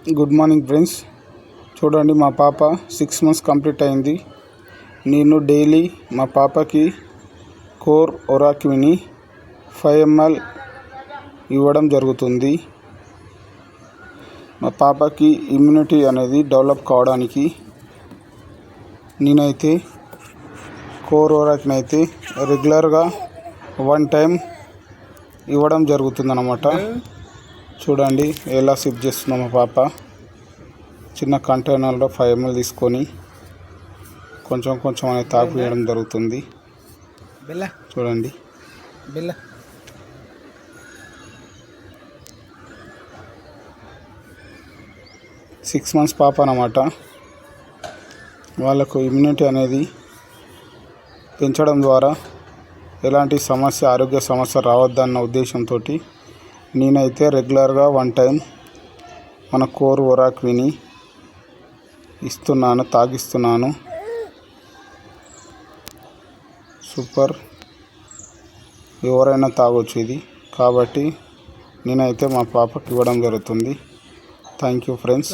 Good morning friends. చూడండి, మా పాప 6 months కంప్లీట్ అయింది. నేను డైలీ మా పాపకి కోర్ ఒరాక్విని 5 ml ఇవ్వడం జరుగుతుంది. మా పాపకి ఇమ్యూనిటీ అనేది డెవలప్ కావడానికి నేనైతే కోర్ ఒరాక్విని అయితే రెగ్యులర్గా 1 time ఇవ్వడం జరుగుతుందన్నమాట. చూడండి ఎలా సిప్ చేస్తుందో మా పాప. చిన్న కంటైనర్లో 5 ml తీసుకొని కొంచెం కొంచెం అనేది తాగిపించడం జరుగుతుంది. చూడండి. 6 months పాప అన్నమాట. వాళ్ళకు ఇమ్యూనిటీ అనేది పెంచడం ద్వారా ఎలాంటి ఆరోగ్య సమస్య రావద్దన్న ఉద్దేశంతో నేనైతే రెగ్యులర్గా 1 time మన కోర్ ఒరాక్విని తాగిస్తున్నాను. సూపర్, ఎవరైనా తాగొచ్చు ఇది. కాబట్టి నేనైతే మా పాపకి ఇవ్వడం జరుగుతుంది. Thank you friends.